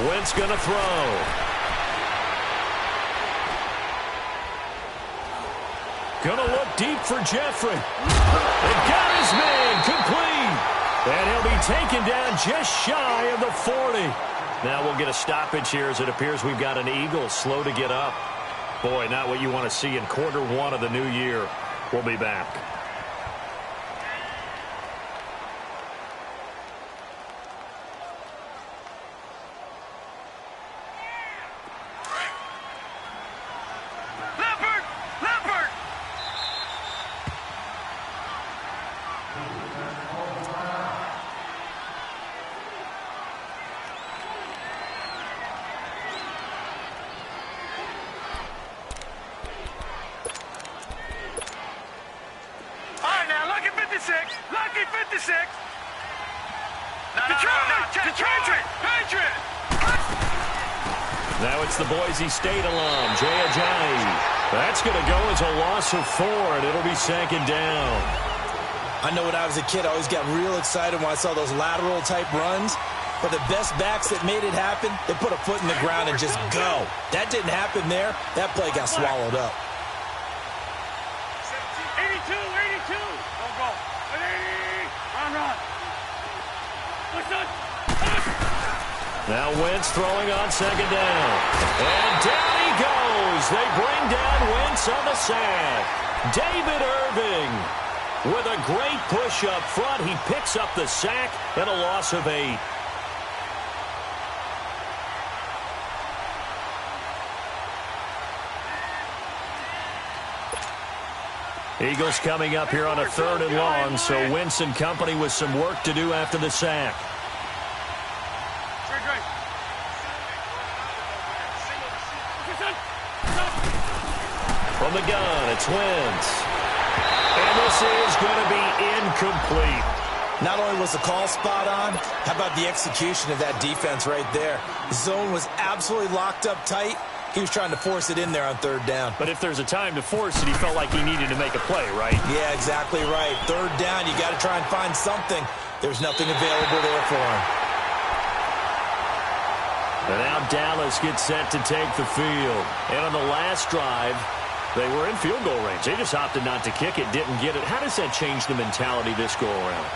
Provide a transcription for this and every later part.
Wentz gonna throw. Gonna look deep for Jeffrey. They got his man complete. And he'll be taken down just shy of the 40. Now we'll get a stoppage here as it appears we've got an Eagle slow to get up. Boy, not what you want to see in quarter one of the new year. We'll be back. Lucky 56. Now it's the Boise State alum, Jay Ajayi. That's going to go as a loss of 4, and it'll be second down. I know when I was a kid, I always got real excited when I saw those lateral-type runs. But the best backs that made it happen, they put a foot in the ground and just go. That didn't happen there. That play got swallowed up. 82. Go. Run. Now Wentz throwing on second down. And down he goes. They bring down Wentz on the sack. David Irving with a great push up front. He picks up the sack and a loss of 8. Eagles coming up here on a 3rd and long, so Wentz and company with some work to do after the sack. From the gun, it's Wentz. And this is going to be incomplete. Not only was the call spot on, how about the execution of that defense right there? The zone was absolutely locked up tight. He was trying to force it in there on 3rd down. But if there's a time to force it, he felt like he needed to make a play, right? Yeah, exactly right. 3rd down, you got to try and find something. There's nothing available there for him. And now Dallas gets set to take the field. And on the last drive, they were in field goal range. They just opted not to kick it, didn't get it. How does that change the mentality this go-around?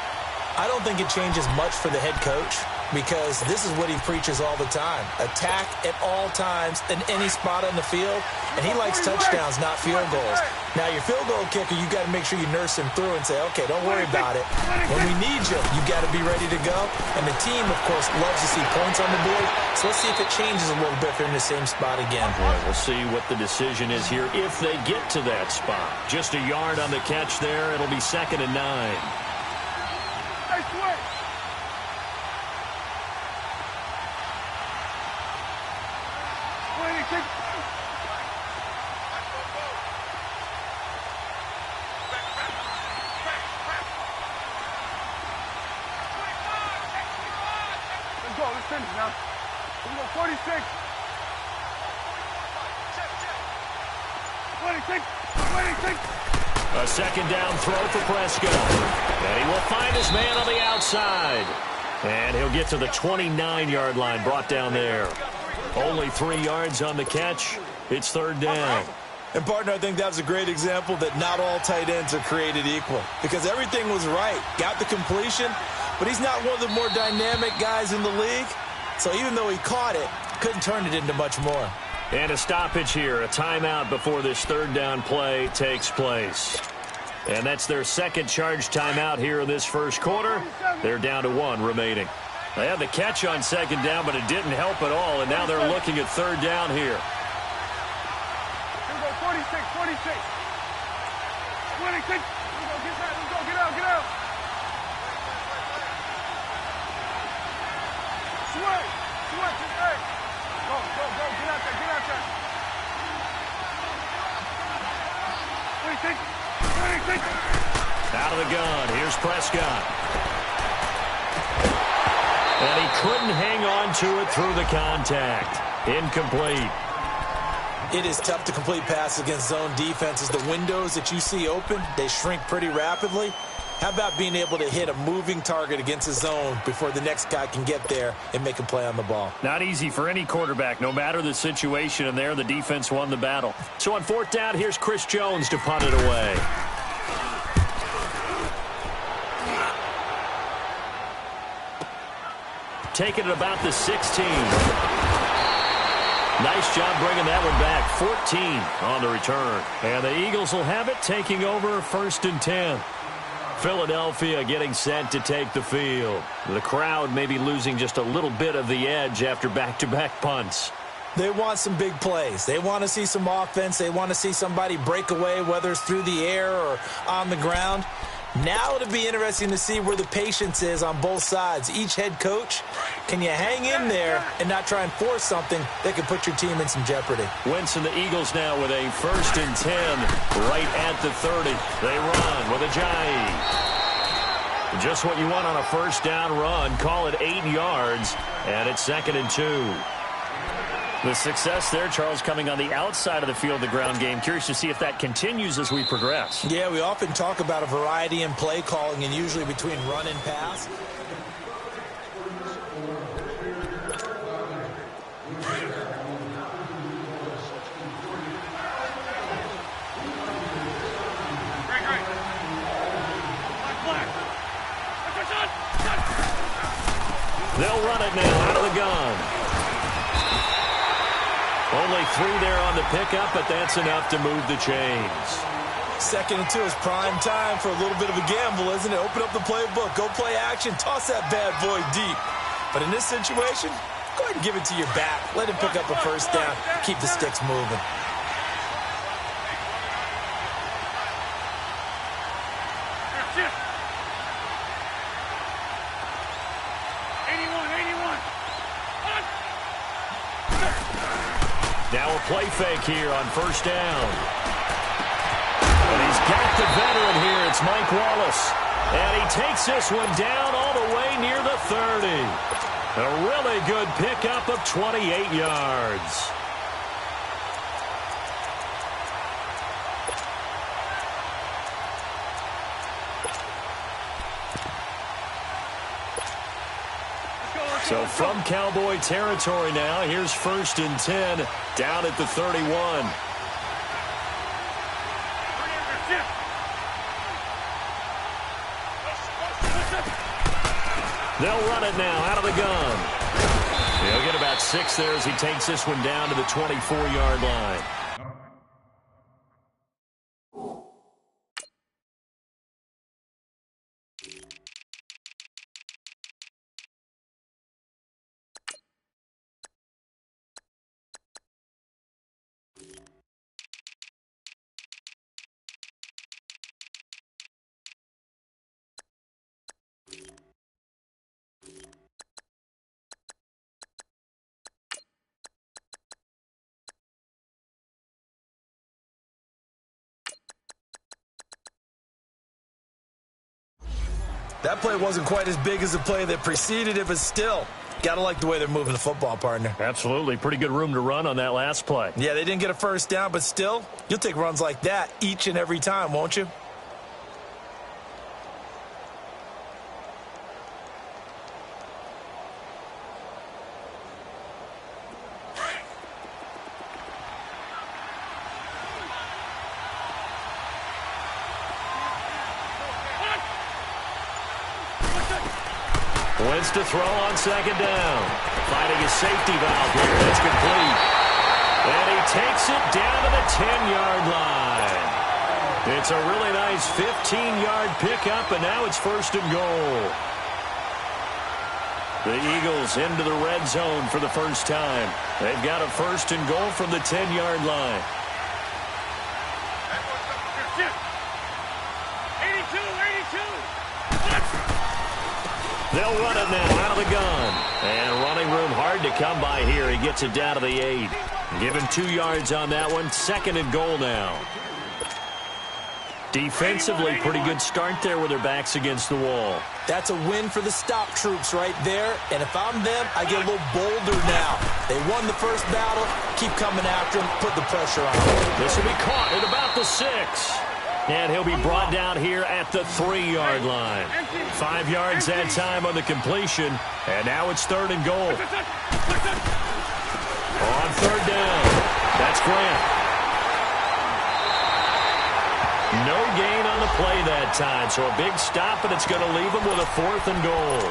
I don't think it changes much for the head coach because this is what he preaches all the time. Attack at all times in any spot on the field, and he likes touchdowns, not field goals. Now, your field goal kicker, you got to make sure you nurse him through and say, okay, don't worry about it. When we need you, you got to be ready to go. And the team, of course, loves to see points on the board, so let's see if it changes a little bit if they're in the same spot again. Yeah, we'll see what the decision is here if they get to that spot. Just a yard on the catch there. It'll be 2nd and 9. Let's finish now. We go 46. 26. A second down throw for Prescott. And he will find his man on the outside. And he'll get to the 29-yard line, brought down there. Only 3 yards on the catch. It's 3rd down. And, partner, I think that was a great example that not all tight ends are created equal because everything was right. Got the completion, but he's not one of the more dynamic guys in the league. So even though he caught it, couldn't turn it into much more. And a stoppage here, a timeout before this 3rd down play takes place. And that's their second charge timeout here in this first quarter. They're down to 1 remaining. They had the catch on 2nd down, but it didn't help at all, and now they're looking at 3rd down here. 46. 26. Let's go, get out. Sway, hey. Go, get out there. 26. Out of the gun, here's Prescott. And he couldn't hang on to it through the contact. Incomplete. It is tough to complete passes against zone defenses. The windows that you see open, they shrink pretty rapidly. How about being able to hit a moving target against his zone before the next guy can get there and make a play on the ball? Not easy for any quarterback, no matter the situation, and there the defense won the battle. So on fourth down, here's Chris Jones to punt it away. Taking it about the 16. Nice job bringing that one back. 14 on the return. And the Eagles will have it, taking over 1st and 10. Philadelphia getting set to take the field. The crowd may be losing just a little bit of the edge after back-to-back punts. They want some big plays. They want to see some offense. They want to see somebody break away, whether it's through the air or on the ground. Now it'll be interesting to see where the patience is on both sides. Each head coach, can you hang in there and not try and force something that could put your team in some jeopardy? Wentz and the Eagles now with a 1st and 10 right at the 30. They run with Ajayi. Just what you want on a 1st down run. Call it 8 yards, and it's 2nd and 2. The success there, Charles, coming on the outside of the field, the ground game. Curious to see if that continues as we progress. Yeah, we often talk about a variety in play calling and usually between run and pass. They'll run it now out of the gun. Only 3 there on the pickup, but that's enough to move the chains. 2nd and 2 is prime time for a little bit of a gamble, isn't it? Open up the playbook, go play action, toss that bad boy deep. But in this situation, go ahead and give it to your back. Let him pick up a 1st down, keep the sticks moving. Now a play fake here on 1st down. And he's got the veteran here. It's Mike Wallace. And he takes this one down all the way near the 30. A really good pickup of 28 yards. So from Cowboy territory now, here's 1st and 10 down at the 31. They'll run it now out of the gun. He'll get about 6 there as he takes this one down to the 24-yard line. That play wasn't quite as big as the play that preceded it, but still, got to like the way they're moving the football, partner. Absolutely. Pretty good room to run on that last play. Yeah, they didn't get a 1st down, but still, you'll take runs like that each and every time, won't you? Wentz to throw on 2nd down. Finding his safety valve here. That's complete. And he takes it down to the 10-yard line. It's a really nice 15-yard pickup, and now it's 1st and goal. The Eagles into the red zone for the first time. They've got a 1st and goal from the 10-yard line. 82. They'll run it now out of the gun. And running room hard to come by here. He gets it down to the 8. Give him 2 yards on that one. 2nd and goal now. Defensively, pretty good start there with their backs against the wall. That's a win for the stop troops right there. And if I'm them, I get a little bolder now. They won the first battle. Keep coming after them. Put the pressure on them. This will be caught at about the 6. And he'll be brought down here at the 3-yard line. 5 yards that time on the completion. And now it's 3rd and goal. On 3rd down, that's Grant. No gain on the play that time, so a big stop, and it's going to leave them with a 4th and goal.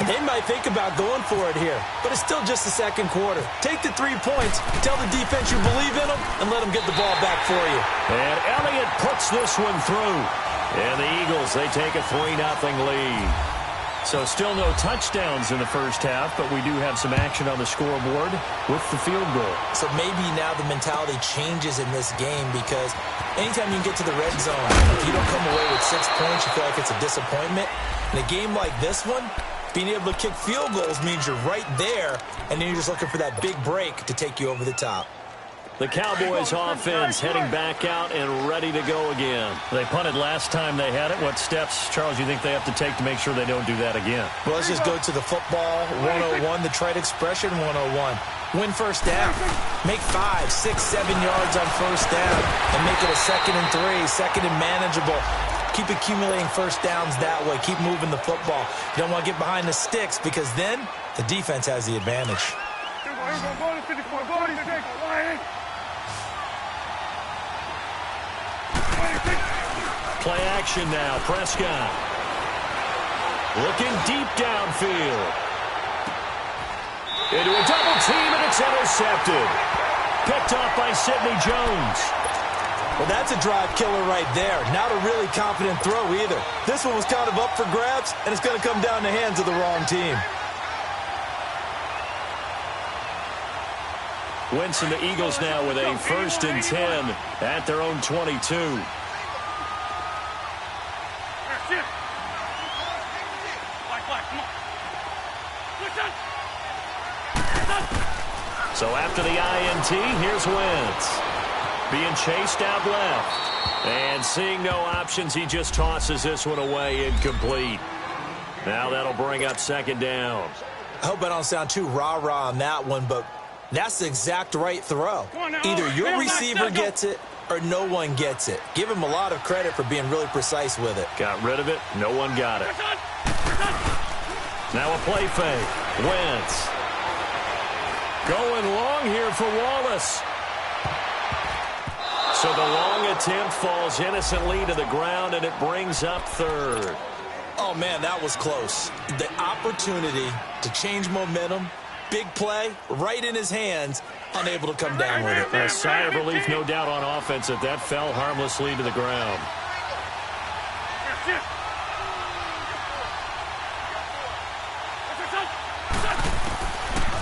They might think about going for it here, but it's still just the 2nd quarter. Take the 3 points, tell the defense you believe in them, and let them get the ball back for you. And Elliott puts this one through. And the Eagles, they take a 3-0 lead. So still no touchdowns in the first half, but we do have some action on the scoreboard with the field goal. So maybe now the mentality changes in this game, because anytime you can get to the red zone, if you don't come away with 6 points, you feel like it's a disappointment. In a game like this one, being able to kick field goals means you're right there, and then you're just looking for that big break to take you over the top. The Cowboys offense heading back out and ready to go again. They punted last time they had it. What steps, Charles, you think they have to take to make sure they don't do that again? Well, let's just go to the football 101, the trite expression 101. Win first down. Make 5, 6, 7 yards on first down and make it a 2nd and 3, 2nd and manageable. Keep accumulating first downs that way. Keep moving the football. You don't want to get behind the sticks, because then the defense has the advantage. Play action now. Prescott looking deep downfield. Into a double team, and it's intercepted. Picked off by Sidney Jones. Well, that's a drive killer right there. Not a really confident throw either. This one was kind of up for grabs, and it's going to come down the hands of the wrong team. Wentz and the Eagles now with a 1st and 10 at their own 22. So after the INT, here's Wentz. Being chased out left. And seeing no options, he just tosses this one away, incomplete. Now that'll bring up 2nd down. I hope I don't sound too rah-rah on that one, but that's the exact right throw. Either your receiver gets it or no one gets it. Give him a lot of credit for being really precise with it. Got rid of it. No one got it. Now a play fake. Wentz. Going long here for Wallace. So the long attempt falls innocently to the ground, and it brings up 3rd. Oh, man, that was close. The opportunity to change momentum, big play, right in his hands, unable to come down with it. A sigh of relief, no doubt, on offense if that fell harmlessly to the ground.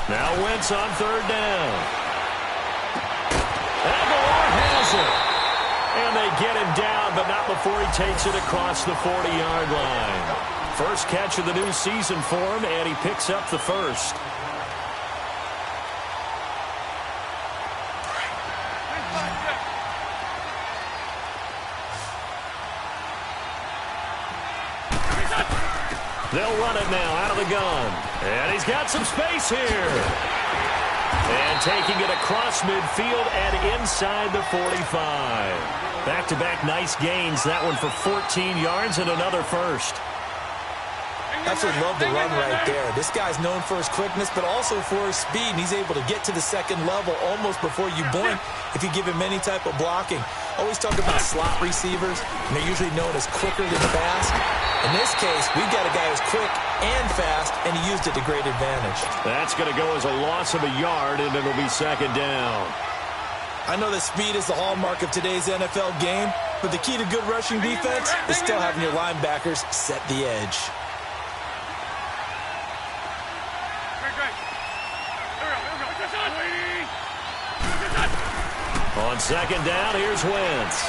Now Wentz on 3rd down. Aguilar has it. And they get him down, but not before he takes it across the 40-yard line. First catch of the new season for him, and he picks up the 1st. They'll run it now out of the gun. And he's got some space here. And taking it across midfield and inside the 45. Back-to-back nice gains. That one for 14 yards and another 1st. Absolutely love the run right there. This guy's known for his quickness, but also for his speed, and he's able to get to the 2nd level almost before you blink if you give him any type of blocking. Always talk about slot receivers, and they're usually known as quicker than fast. In this case, we've got a guy who's quick and fast, and he used it to great advantage. That's going to go as a loss of a yard, and it'll be 2nd down. I know that speed is the hallmark of today's NFL game, but the key to good rushing defense is still having your linebackers set the edge. On 2nd down, here's Wentz.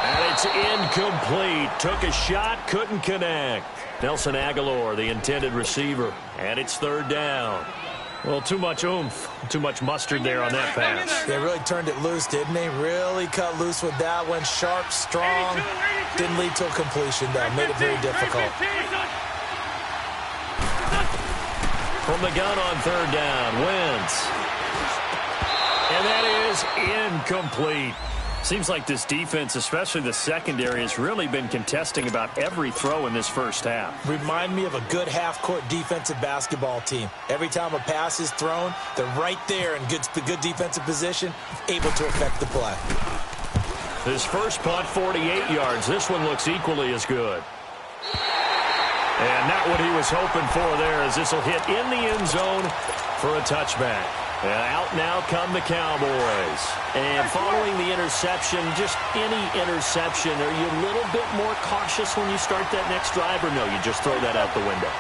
And it's incomplete. Took a shot, couldn't connect. Nelson Aguilar, the intended receiver. And it's 3rd down. Well, too much oomph, too much mustard there on that pass. They really turned it loose, didn't they? Really cut loose with that one. Sharp, strong. Didn't lead to a completion, though. Made it very difficult. From the gun on 3rd down, Wentz. And that is is incomplete. Seems like this defense, especially the secondary, has really been contesting about every throw in this first half. Remind me of a good half-court defensive basketball team. Every time a pass is thrown, they're right there in good defensive position, able to affect the play. His first punt, 48 yards. This one looks equally as good. And not what he was hoping for there, as this will hit in the end zone for a touchback. And out now come the Cowboys. And following the interception, just any interception, are you a little bit more cautious when you start that next drive, or no, you just throw that out the window?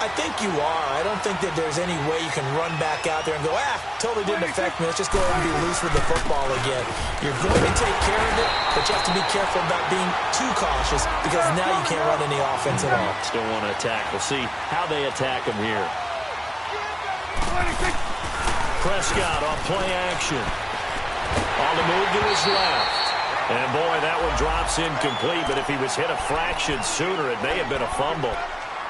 I think you are. I don't think that there's any way you can run back out there and go, totally didn't affect me. Let's just go ahead and be loose with the football again. You're going to take care of it, but you have to be careful about being too cautious, because now you can't run any offense at all. Still want to attack. We'll see how they attack him here. Prescott on play action. On the move to his left. And, boy, that one drops incomplete, but if he was hit a fraction sooner, it may have been a fumble.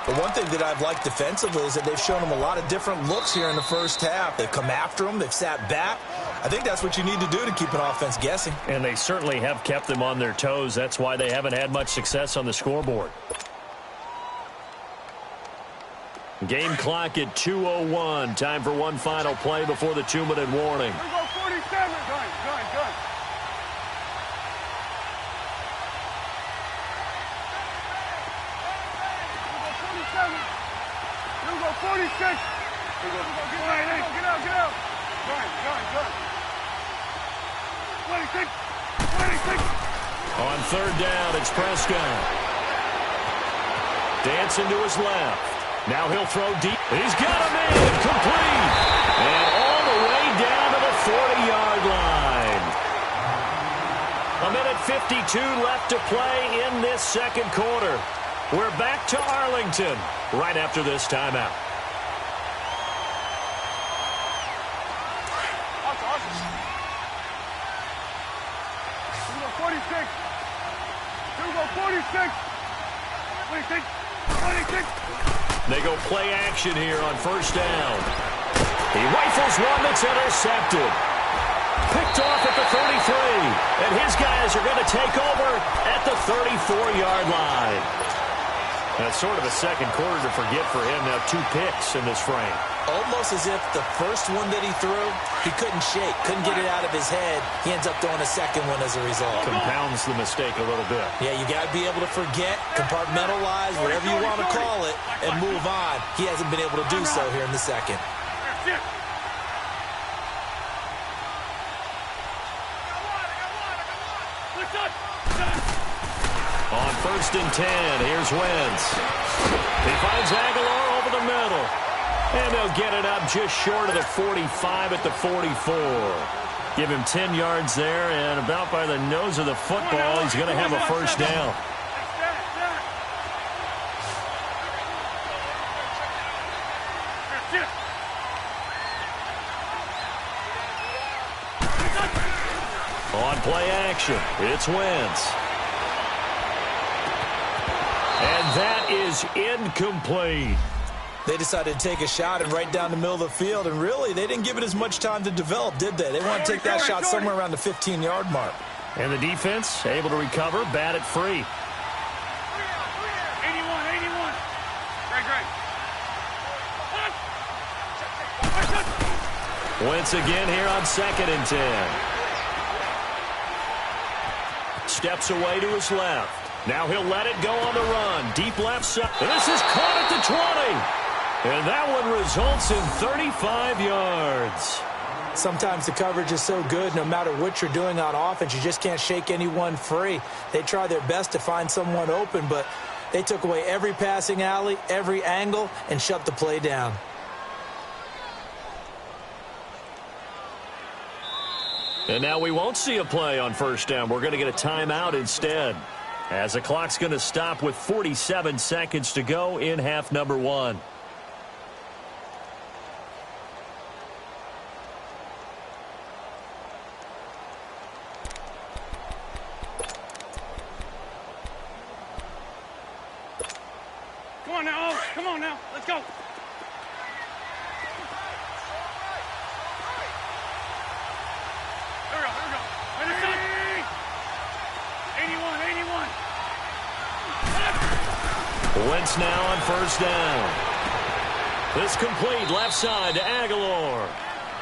The one thing that I've liked defensively is that they've shown him a lot of different looks here in the first half. They've come after him. They've sat back. I think that's what you need to do to keep an offense guessing. And they certainly have kept them on their toes. That's why they haven't had much success on the scoreboard. Game clock at 2:01. Time for one final play before the 2-minute warning. Here we go, 47. Gun. Here we go, 46. Here we go, get out. Gun. 26. On third down, it's Prescott. Dancing to his left. Now he'll throw deep. He's got a man complete. And all the way down to the 40-yard line. 1:52 left to play in this second quarter. We're back to Arlington right after this timeout. Here we go, 46. Here we go, 46. 26. They go play action here on first down. He rifles one that's intercepted. Picked off at the 33. And his guys are going to take over at the 34-yard line. That's sort of a second quarter to forget for him. Now 2 picks in this frame. Almost as if the first one that he threw, he couldn't shake, couldn't get it out of his head. He ends up throwing a second one as a result. Compounds the mistake a little bit. Yeah, you got to be able to forget, compartmentalize, whatever you want to call it, and move on. He hasn't been able to do so here in the second. On first and 10, here's Wentz. He finds Aguilar over the middle. And they'll get it up just short of the 45 at the 44. Give him 10 yards there, and about by the nose of the football, he's going to have a first down. On play action, it's Wentz. And that is incomplete. They decided to take a shot and right down the middle of the field, and really, they didn't give it as much time to develop, did they? They want to take that shot somewhere around the 15-yard mark. And the defense able to recover, bat it free. 81. Great. Wentz again here on second and 10. Steps away to his left. Now he'll let it go on the run. Deep left side. This is caught at the 20. And that one results in 35 yards. Sometimes the coverage is so good, no matter what you're doing on offense, you just can't shake anyone free. They try their best to find someone open, but they took away every passing alley, every angle, and shut the play down. And now we won't see a play on first down. We're going to get a timeout instead, as the clock's going to stop with 47 seconds to go in half number 1. Come on now. Let's go. 81, 81. Wentz now on first down. This complete left side to Aguilar.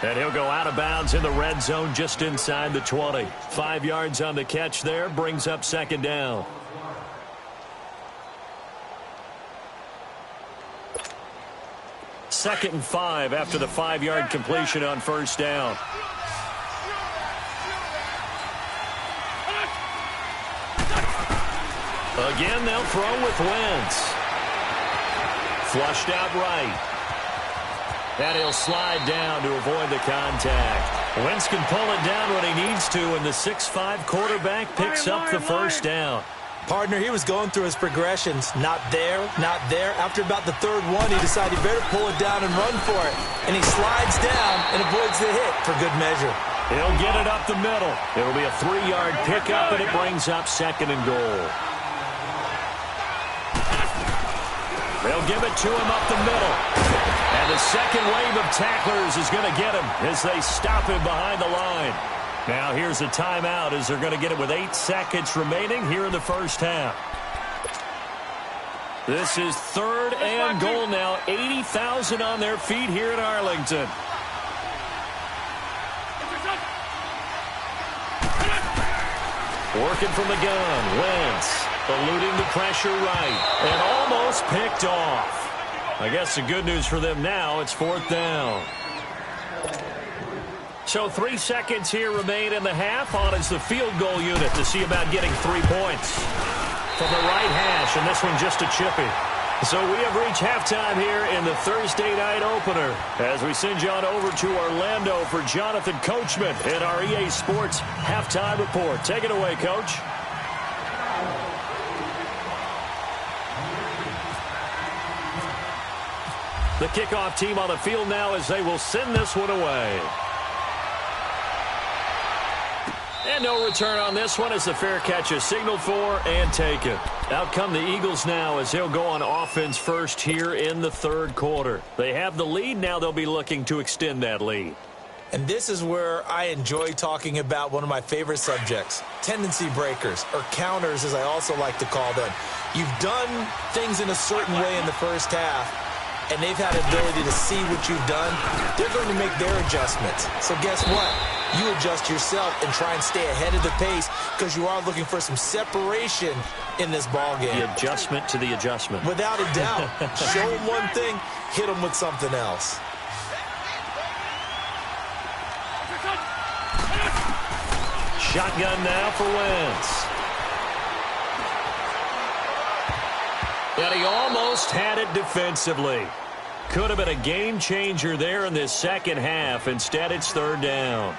And he'll go out of bounds in the red zone just inside the 20. 5 yards on the catch there, brings up second down. Second and 5 after the 5-yard completion on first down. Again, they'll throw with Wentz. Flushed out right. And he'll slide down to avoid the contact. Wentz can pull it down when he needs to, and the 6'5" quarterback picks up the first down. Partner, he was going through his progressions. Not there, not there. After about the third one, he decided he better pull it down and run for it. And he slides down and avoids the hit for good measure. He'll get it up the middle. It'll be a 3-yard pickup, and it brings up second and goal. They'll give it to him up the middle. And the second wave of tacklers is going to get him as they stop him behind the line. Now here's a timeout as they're going to get it with 8 seconds remaining here in the first half. This is 3rd and goal now. 80,000 on their feet here in Arlington. Working from the gun, Wentz eluding the pressure right and almost picked off. I guess the good news for them now, it's 4th down. So 3 seconds here remain in the half. On is the field goal unit to see about getting 3 points from the right hash, and this one just a chippy. So we have reached halftime here in the Thursday night opener as we send you on over to Orlando for Jonathan Coachman in our EA Sports Halftime Report. Take it away, Coach. The kickoff team on the field now as they will send this one away. And no return on this one as the fair catch is signaled for and taken. Out come the Eagles now as they'll go on offense first here in the 3rd quarter. They have the lead. Now they'll be looking to extend that lead. And this is where I enjoy talking about one of my favorite subjects, tendency breakers, or counters as I also like to call them. You've done things in a certain way in the first half, and they've had the ability to see what you've done. They're going to make their adjustments. So guess what? You adjust yourself and try and stay ahead of the pace because you are looking for some separation in this ball game. The adjustment to the adjustment. Without a doubt. Show them one thing, hit them with something else. Shotgun now for Wentz. And he almost had it defensively. Could have been a game changer there in this second half. Instead, it's 3rd down.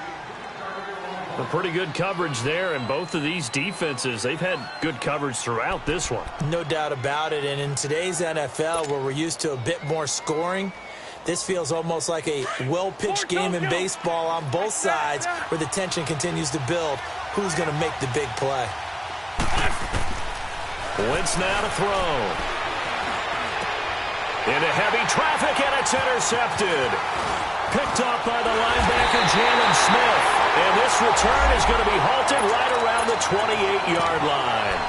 A pretty good coverage there, and both of these defenses, they've had good coverage throughout this one. No doubt about it, and in today's NFL, where we're used to a bit more scoring, this feels almost like a well-pitched game in baseball on both sides where the tension continues to build. Who's going to make the big play? Wentz now to throw. Into heavy traffic, and it's intercepted. Picked off by the linebacker, Jalen Smith. And this return is going to be halted right around the 28-yard line.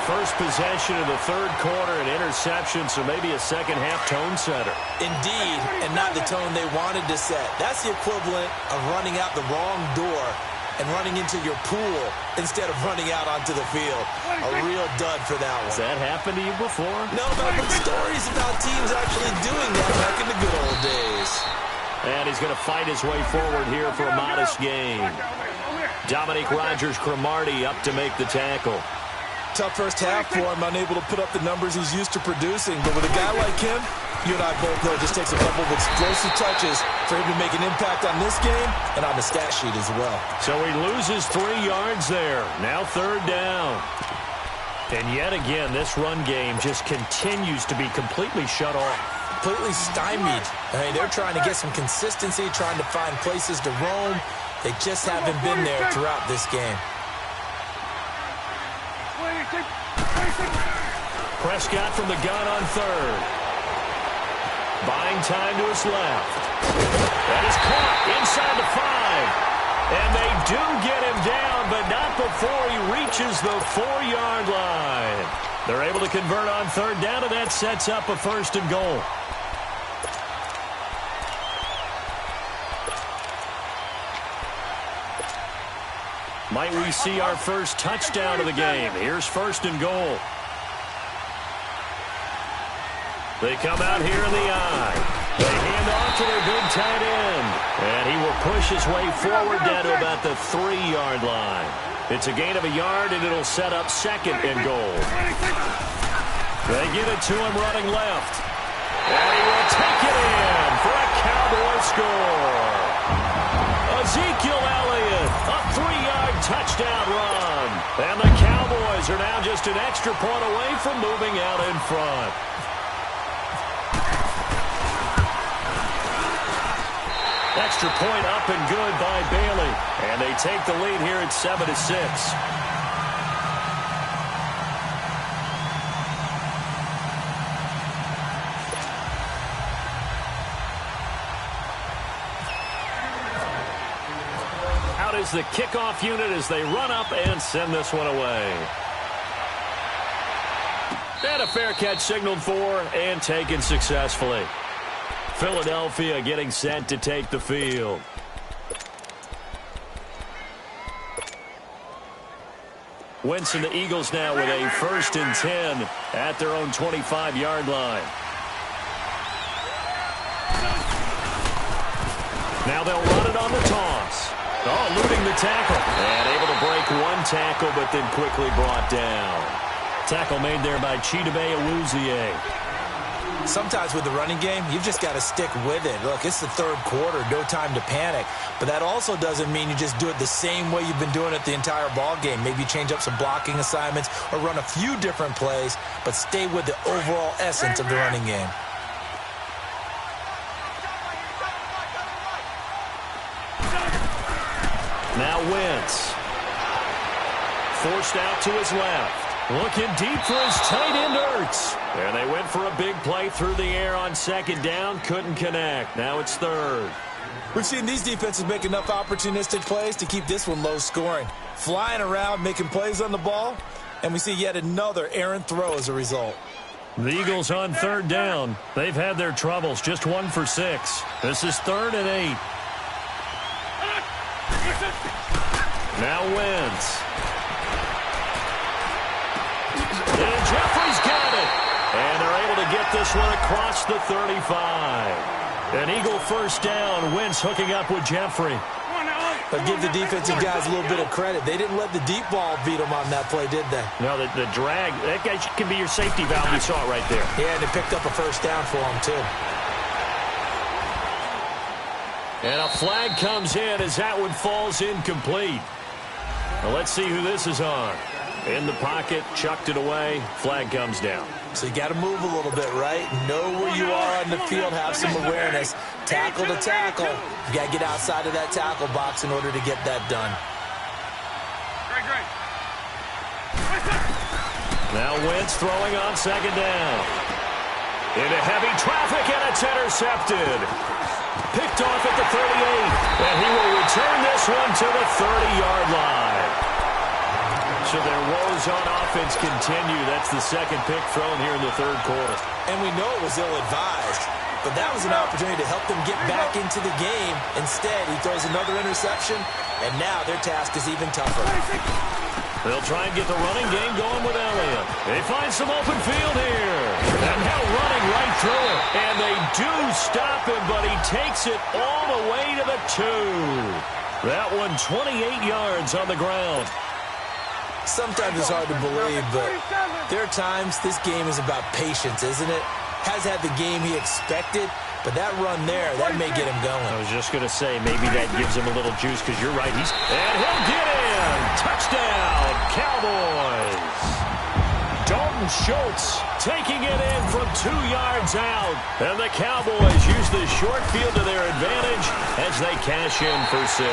First possession of the 3rd quarter, an interception, so maybe a second-half tone setter. Indeed, and not the tone they wanted to set. That's the equivalent of running out the wrong door and running into your pool instead of running out onto the field. A real dud for that one. Has that happened to you before? No, but I've heard stories about teams actually doing that back in the good old days. And he's going to fight his way forward here for a modest gain. Dominique Rodgers-Cromartie up to make the tackle. Tough first half for him, unable to put up the numbers he's used to producing. But with a guy like him, you and I both know it just takes a couple of explosive touches for him to make an impact on this game and on the stat sheet as well. So he loses 3 yards there. Now 3rd down. And yet again, this run game just continues to be completely shut off. Completely stymied. I mean, they're trying to get some consistency, trying to find places to roam. They just haven't been there throughout this game. Prescott from the gun on 3rd. Buying time to his left. That is caught inside the 5. And they do get him down, but not before he reaches the 4-yard line. They're able to convert on third down, and that sets up a first and goal. Might we see our first touchdown of the game? Here's first and goal. They come out here in the eye. They hand off to their big tight end. And he will push his way forward down to about the 3-yard line. It's a gain of a yard, and it'll set up second and goal. They give it to him running left. And he will take it in for a Cowboy score. Ezekiel Elliott, a 3-yard touchdown run. And the Cowboys are now just an extra point away from moving out in front. Extra point up and good by Bailey. And they take the lead here at 7-6. Out is the kickoff unit as they run up and send this one away. And a fair catch signaled for and taken successfully. Philadelphia getting set to take the field. Wentz and the Eagles now with a 1st and 10 at their own 25-yard line. Now they'll run it on the toss. Oh, eluding the tackle. And able to break one tackle, but then quickly brought down. Tackle made there by Chidobe Awuzie. Sometimes with the running game, you've just got to stick with it. Look, it's the third quarter, no time to panic. But that also doesn't mean you just do it the same way you've been doing it the entire ball game. Maybe change up some blocking assignments or run a few different plays, but stay with the overall essence of the running game. Now Wentz. Forced out to his left. Looking deep for his tight end, Ertz. And they went for a big play through the air on second down. Couldn't connect. Now it's third. We've seen these defenses make enough opportunistic plays to keep this one low scoring. Flying around, making plays on the ball. And we see yet another errant throw as a result. The Eagles on third down. They've had their troubles. Just 1 for 6. This is 3rd and 8. Now Wentz. And Jeffrey's got it. And they're able to get this one across the 35. An Eagle first down. Wentz hooking up with Jeffrey. But give the defensive guys a little bit of credit. They didn't let the deep ball beat them on that play, did they? No, the drag, that guy can be your safety valve. You saw it right there. Yeah, and they picked up a first down for him, too. And a flag comes in as that one falls incomplete. Well, let's see who this is on. In the pocket, chucked it away, flag comes down. So you got to move a little bit, right? Know where you are on the field, have some awareness. Tackle to tackle. You got to get outside of that tackle box in order to get that done. Great. Now Wentz throwing on second down. Into heavy traffic, and it's intercepted. Picked off at the 38, and he will return this one to the 30-yard line. So their woes on offense continue. That's the second pick thrown here in the third quarter. And we know it was ill-advised, but that was an opportunity to help them get back into the game. Instead, he throws another interception, and now their task is even tougher. They'll try and get the running game going with Elliott. They find some open field here. And now running right through it. And they do stop him, but he takes it all the way to the 2. That one 28 yards on the ground. Sometimes it's hard to believe, but there are times this game is about patience, isn't it? Has had the game he expected, but that run there, that may get him going. I was just going to say, maybe that gives him a little juice, because you're right. And he'll get in. Touchdown, Cowboys. Dalton Schultz taking it in from 2 yards out. And the Cowboys use the short field to their advantage as they cash in for 6.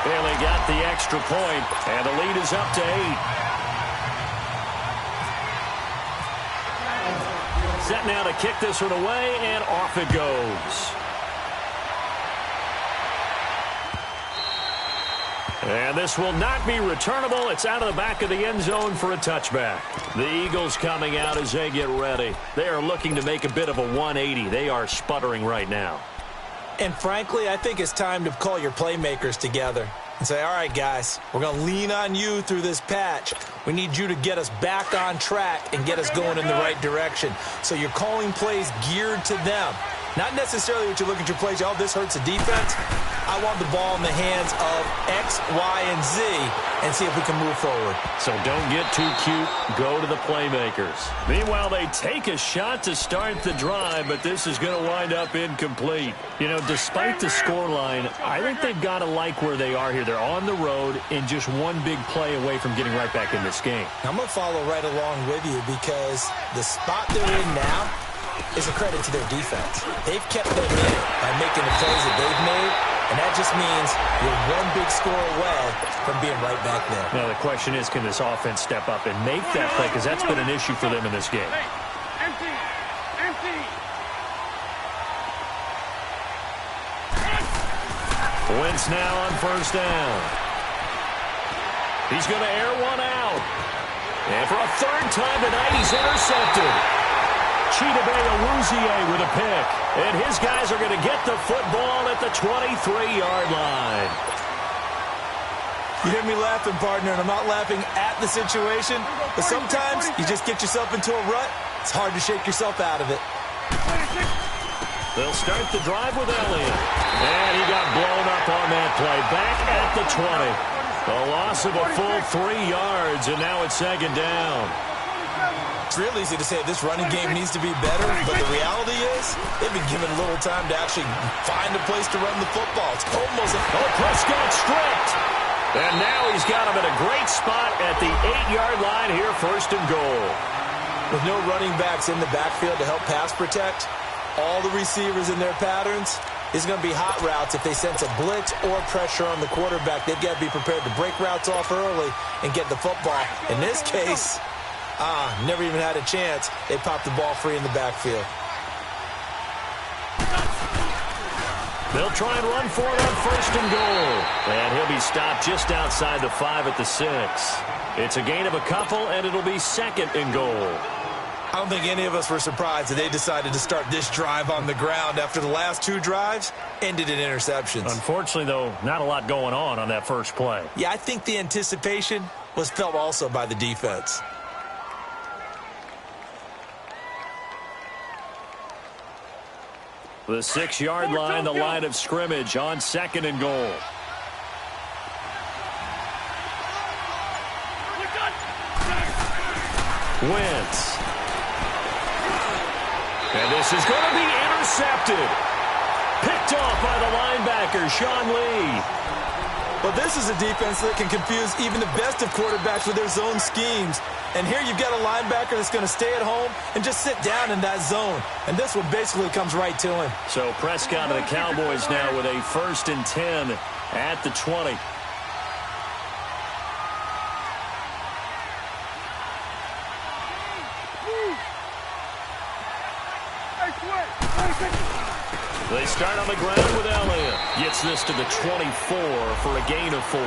Bailey got the extra point, and the lead is up to 8. Set now to kick this one away, and off it goes. And this will not be returnable. It's out of the back of the end zone for a touchback. The Eagles coming out as they get ready. They are looking to make a bit of a 180. They are sputtering right now. And frankly, I think it's time to call your playmakers together and say, all right, guys, we're going to lean on you through this patch. We need you to get us back on track and get us going in the right direction. So you're calling plays geared to them. Not necessarily what you look at your plays, oh, this hurts the defense. I want the ball in the hands of X, Y, and Z and see if we can move forward. So don't get too cute. Go to the playmakers. Meanwhile, they take a shot to start the drive, but this is going to wind up incomplete. You know, despite the scoreline, I think they've got to like where they are here. They're on the road and just one big play away from getting right back in this game. I'm going to follow right along with you because the spot they're in now is a credit to their defense. They've kept them in by making the plays that they've made, and that just means you're one big score away from being right back there. Now the question is, can this offense step up and make that play? Because that's been an issue for them in this game. Empty. Empty. Wentz now on first down. He's going to air one out. And for a third time tonight, he's intercepted. Chidobe Awuzie with a pick. And his guys are going to get the football at the 23-yard line. You hear me laughing, partner, and I'm not laughing at the situation, but sometimes you just get yourself into a rut. It's hard to shake yourself out of it. They'll start the drive with Elliott. And he got blown up on that play. Back at the 20. A loss of a full 3 yards, and now it's second down. It's real easy to say this running game needs to be better, but the reality is they've been given little time to actually find a place to run the football. It's almost a... Oh, Prescott stripped. And now he's got him at a great spot at the 8-yard line here, first and goal. With no running backs in the backfield to help pass protect, all the receivers in their patterns, is going to be hot routes. If they sense a blitz or pressure on the quarterback, they've got to be prepared to break routes off early and get the football. In this case... never even had a chance. They popped the ball free in the backfield. They'll try and run for it on first and goal. And he'll be stopped just outside the 5 at the 6. It's a gain of a couple, and it'll be second and goal. I don't think any of us were surprised that they decided to start this drive on the ground after the last 2 drives ended in interceptions. Unfortunately, though, not a lot going on that first play. Yeah, I think the anticipation was felt also by the defense. The 6-yard line, the line of scrimmage on second and goal. Wentz. And this is going to be intercepted. Picked off by the linebacker, Sean Lee. But this is a defense that can confuse even the best of quarterbacks with their zone schemes. And here you've got a linebacker that's going to stay at home and just sit down in that zone. And this one basically comes right to him. So Prescott and the Cowboys now with a 1st and 10 at the 20. They start on the ground with Elliott. Gets this to the 24 for a gain of 4.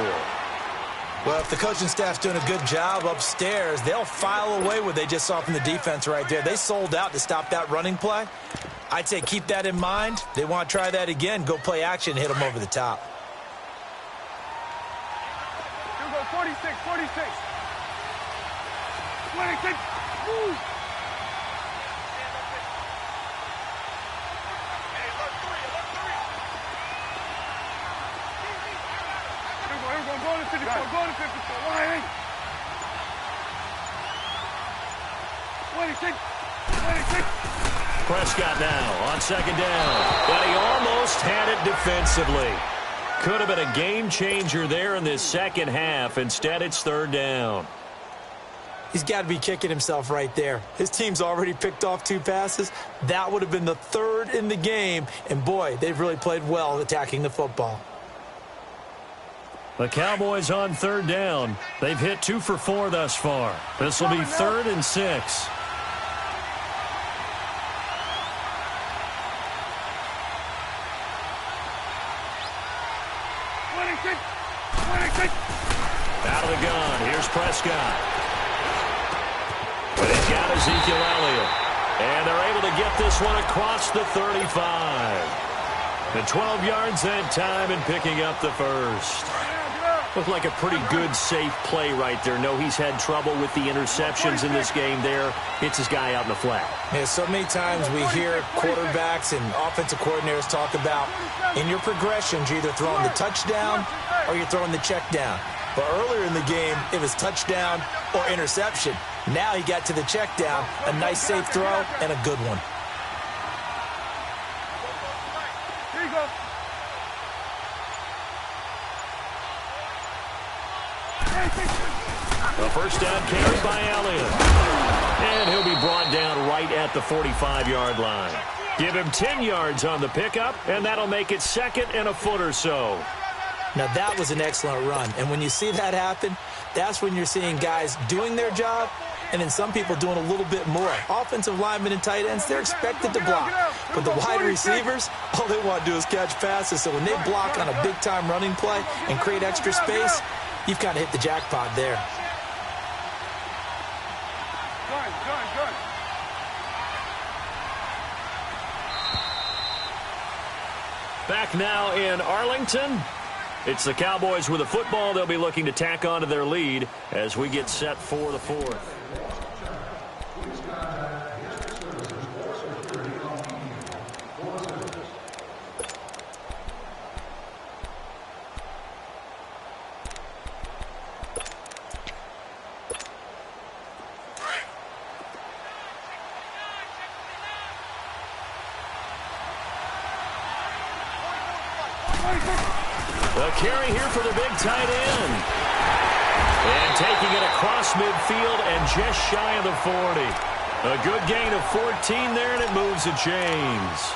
Well, if the coaching staff's doing a good job upstairs, they'll file away what they just saw from the defense right there. They sold out to stop that running play. I'd say keep that in mind. They want to try that again. Go play action, hit them over the top. Here we go, 46, 46. 26. Woo. Go to 54, go to 54, line 26, 26. Prescott now on second down. But he almost had it defensively. Could have been a game changer there in this second half. Instead, it's third down. He's got to be kicking himself right there. His team's already picked off 2 passes. That would have been the 3rd in the game. And, boy, they've really played well attacking the football. The Cowboys on third down. They've hit 2 for 4 thus far. This will be 3rd and 6. Out of the gun, here's Prescott. But he's got Ezekiel Elliott. And they're able to get this one across the 35. The 12 yards that time and picking up the first. Looked like a pretty good, safe play right there. No, he's had trouble with the interceptions in this game there. Hits his guy out in the flat. Yeah, so many times we hear quarterbacks and offensive coordinators talk about in your progressions, you're either throwing the touchdown or you're throwing the check down. But earlier in the game, it was touchdown or interception. Now he got to the check down, a nice safe throw, and a good one. Here you go. A first down carry by Elliott. And he'll be brought down right at the 45-yard line. Give him 10 yards on the pickup, and that'll make it second and a foot or so. Now, that was an excellent run. And when you see that happen, that's when you're seeing guys doing their job and then some people doing a little bit more. Offensive linemen and tight ends, they're expected to block. But the wide receivers, all they want to do is catch passes. So when they block on a big-time running play and create extra space, you've kind of hit the jackpot there. Good. Back now in Arlington. It's the Cowboys with a football. They'll be looking to tack on to their lead as we get set for the fourth. The carry here for the big tight end. And taking it across midfield and just shy of the 40. A good gain of 14 there, and it moves the chains.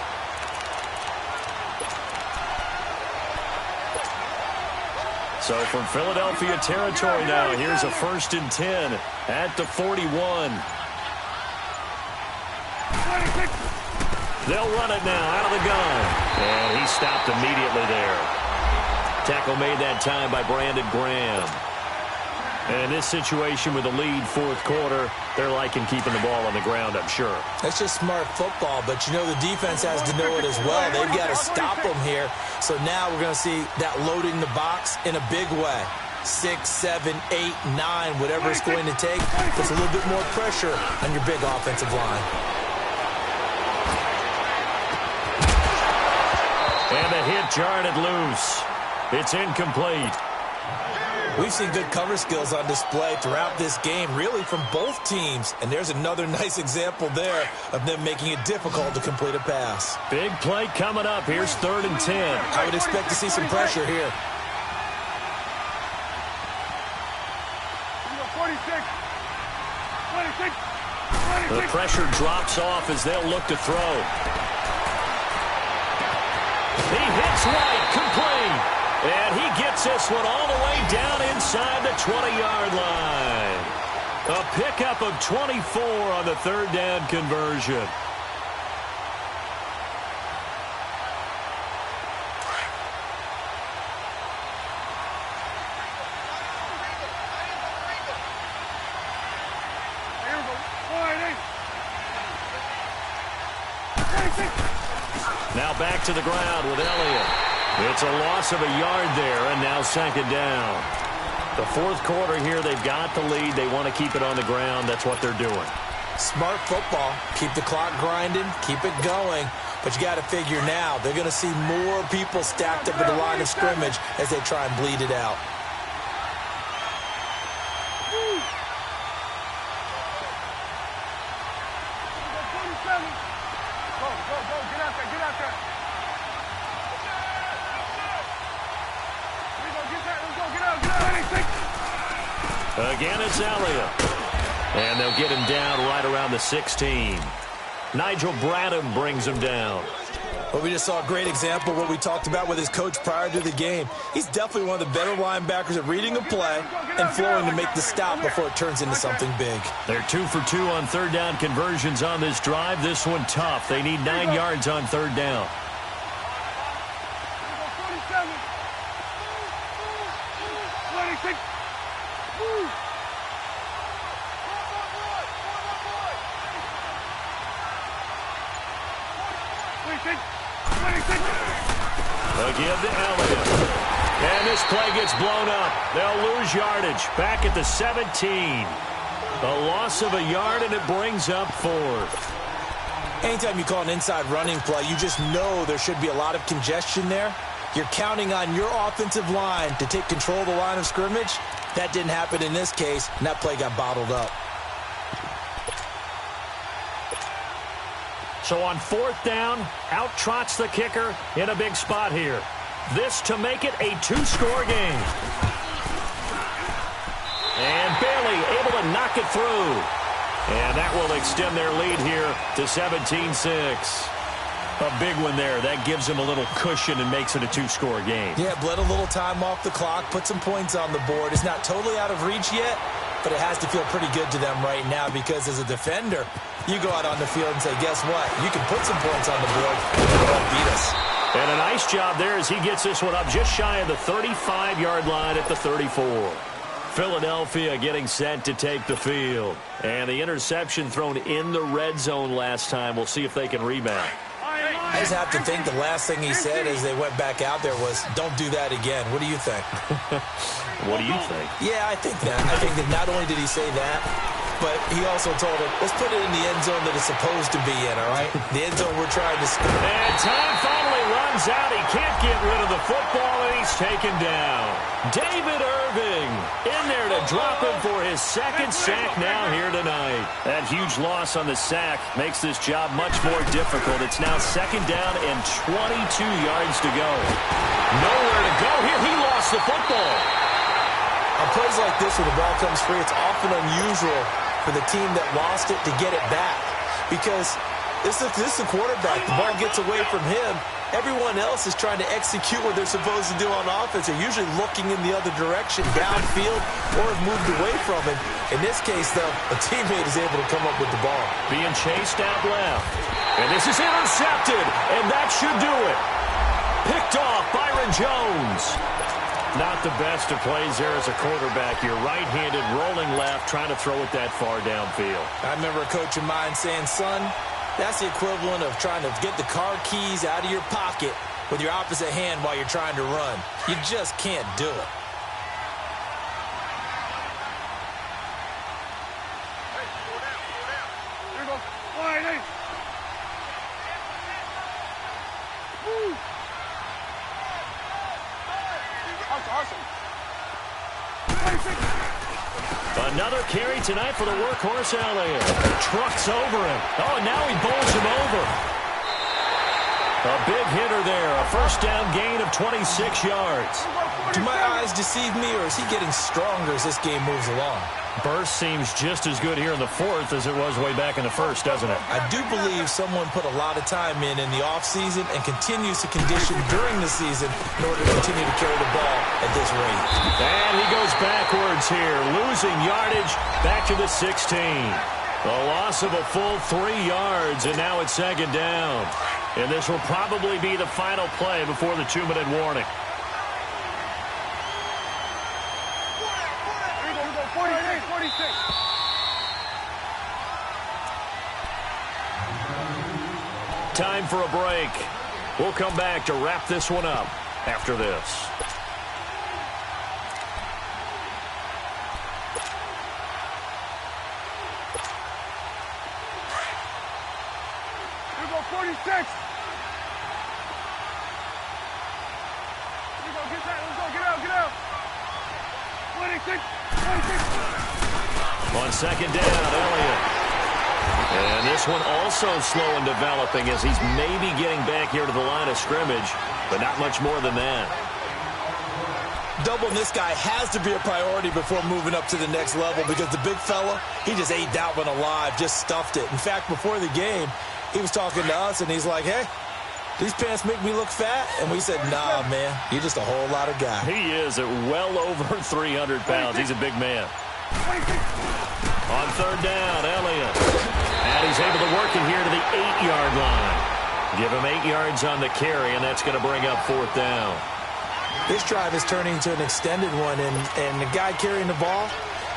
So from Philadelphia territory now, here's a 1st and 10 at the 41. They'll run it now out of the gun. And he stopped immediately there. Tackle made that time by Brandon Graham. And in this situation with the lead fourth quarter, they're liking keeping the ball on the ground, I'm sure. That's just smart football, but you know the defense has to know it as well. They've got to stop them here. So now we're going to see that loading the box in a big way. 6, 7, 8, 9, whatever it's going to take, puts a little bit more pressure on your big offensive line. And the hit jarred it loose. It's incomplete. We've seen good cover skills on display throughout this game, really from both teams. And there's another nice example there of them making it difficult to complete a pass. Big play coming up. Here's 3rd and 10. I would expect to see some pressure here. 26. The pressure drops off as they'll look to throw. He hits White, complete. And he gets this one all the way down inside the 20-yard line. A pickup of 24 on the 3rd down conversion. Now back to the ground with Elliott. It's a loss of a yard there, and now 2nd down. The fourth quarter here, they've got the lead. They want to keep it on the ground. That's what they're doing. Smart football. Keep the clock grinding. Keep it going. But you got to figure now, they're going to see more people stacked up at the line of scrimmage as they try and bleed it out. Again, it's Elliott. And they'll get him down right around the 16. Nigel Bradham brings him down. Well, we just saw a great example of what we talked about with his coach prior to the game. He's definitely one of the better linebackers at reading a play and flowing to make the stop before it turns into something big. They're 2 for 2 on 3rd down conversions on this drive. This one tough. They need 9 yards on 3rd down. 26. Woo. They'll give to Elliott. And this play gets blown up. They'll lose yardage. Back at the 17. A loss of a yard, and it brings up fourth. Anytime you call an inside running play, you just know there should be a lot of congestion there. You're counting on your offensive line to take control of the line of scrimmage. That didn't happen in this case, and that play got bottled up. So on fourth down, out trots the kicker in a big spot here. This to make it a two-score game. And Bailey able to knock it through. And that will extend their lead here to 17-6. A big one there. That gives them a little cushion and makes it a two-score game. Yeah, bled a little time off the clock, put some points on the board. It's not totally out of reach yet, but it has to feel pretty good to them right now because as a defender, you go out on the field and say, guess what? You can put some points on the board and they won't beat us. And a nice job there as he gets this one up just shy of the 35-yard line at the 34. Philadelphia getting set to take the field. And the interception thrown in the red zone last time. We'll see if they can rebound. I just have to think the last thing he said as they went back out there was, don't do that again. What do you think? What do you think? Yeah, I think that. I think that not only did he say that, but he also told him, let's put it in the end zone that it's supposed to be in, all right? The end zone we're trying to score. And time finally runs out. He can't get rid of the football, and he's taken down. David Irving in there to drop him for his second sack now here tonight. That huge loss on the sack makes this job much more difficult. It's now second down and 22 yards to go. Nowhere to go here. He lost the football. On plays like this where the ball comes free, it's often unusual for the team that lost it to get it back because this is the quarterback. The ball gets away from him. Everyone else is trying to execute what they're supposed to do on offense. They're usually looking in the other direction, downfield, or have moved away from him. In this case, though, a teammate is able to come up with the ball. Being chased out left. And this is intercepted, and that should do it. Picked off Byron Jones. Not the best of plays there as a quarterback. You're right-handed, rolling left, trying to throw it that far downfield. I remember a coach of mine saying, son, that's the equivalent of trying to get the car keys out of your pocket with your opposite hand while you're trying to run. You just can't do it. Here we go. Wide eight. Woo. Awesome. 26. Another carry tonight for the workhorse Elliott. Trucks over him. Oh, and now he bowls him over. A big hitter there. A first down gain of 26 yards. Do my eyes deceive me, or is he getting stronger as this game moves along? Burst seems just as good here in the fourth as it was way back in the first, doesn't it? I do believe someone put a lot of time in the offseason and continues to condition during the season in order to continue to carry the ball at this rate. And he goes backwards here, losing yardage back to the 16. A loss of a full 3 yards, and now it's second down. And this will probably be the final play before the 2-minute warning. 46. Time for a break. We'll come back to wrap this one up after this. Here we go, 46. Here we go, get that. Let's go, get out, get out. 26. 26. On second down, Elliott. And this one also slow in developing as he's maybe getting back here to the line of scrimmage, but not much more than that. Doubling this guy has to be a priority before moving up to the next level because the big fella, he just ate that one alive, just stuffed it. In fact, before the game, he was talking to us, and he's like, hey, these pants make me look fat? And we said, nah, man, you're just a whole lot of guy. He is at well over 300 pounds. He's a big man. On third down, Elliott. And he's able to work it here to the 8-yard line. Give him 8 yards on the carry, and that's going to bring up fourth down. This drive is turning into an extended one, and the guy carrying the ball,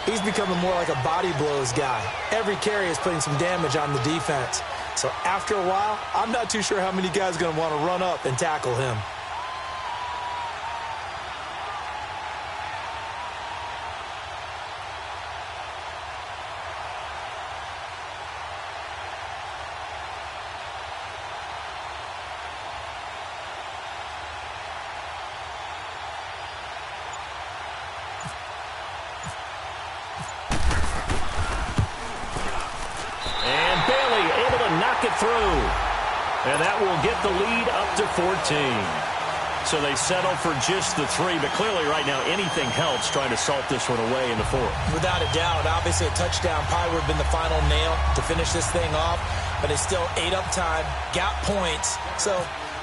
he's becoming more like a body blows guy. Every carry is putting some damage on the defense. So after a while, I'm not too sure how many guys are going to want to run up and tackle him. Knock it through. And that will get the lead up to 14. So they settle for just the 3, but clearly right now anything helps trying to salt this one away in the 4th. Without a doubt, obviously a touchdown probably would have been the final nail to finish this thing off, but it's still 8 up time, got points. So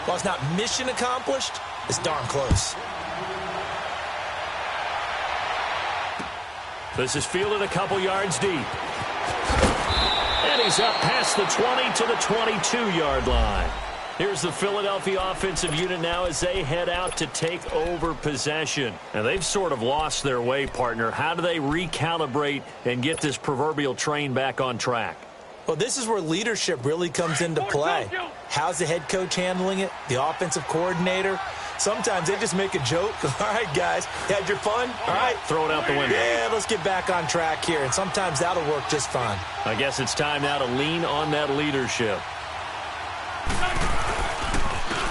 while it's not mission accomplished, it's darn close. This is fielded a couple yards deep. And he's up past the 20 to the 22-yard line. Here's the Philadelphia offensive unit now as they head out to take over possession. And they've sort of lost their way, partner. How do they recalibrate and get this proverbial train back on track? Well, this is where leadership really comes into play. How's the head coach handling it? The offensive coordinator? Sometimes they just make a joke. All right, guys, you had your fun? All right. Throw it out the window. Yeah, let's get back on track here. And sometimes that'll work just fine. I guess it's time now to lean on that leadership.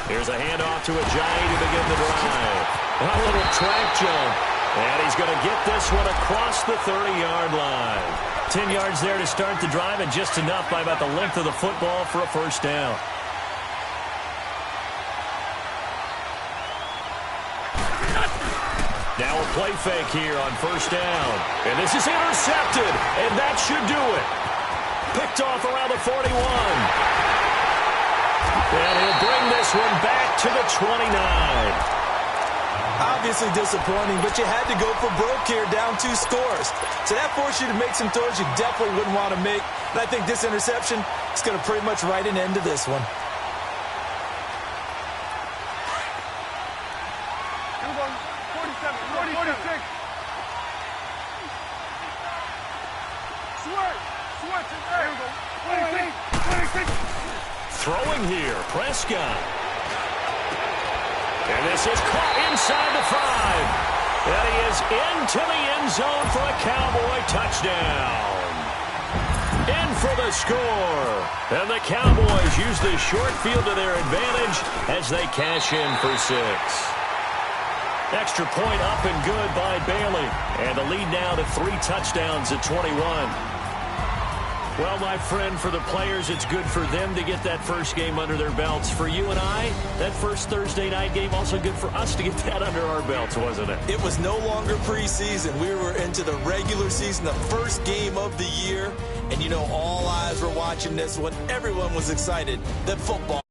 Here's a handoff to Ajayi to begin the drive. A little track jump. And he's going to get this one across the 30-yard line. 10 yards there to start the drive, and just enough by about the length of the football for a first down. Now a play fake here on first down. And this is intercepted, and that should do it. Picked off around the 41. And he'll bring this one back to the 29. Obviously disappointing, but you had to go for broke here, down 2 scores. So that forced you to make some throws you definitely wouldn't want to make. And I think this interception is going to pretty much write an end to this one. Throwing here, Prescott. And this is caught inside the 5. And he is into the end zone for a Cowboy touchdown. In for the score. And the Cowboys use the short field to their advantage as they cash in for 6. Extra point up and good by Bailey. And the lead now to 3 touchdowns at 21. Well, my friend, for the players, it's good for them to get that first game under their belts. For you and I, that first Thursday night game, also good for us to get that under our belts, wasn't it? It was no longer preseason. We were into the regular season, the first game of the year. And, you know, all eyes were watching this one. Everyone was excited that football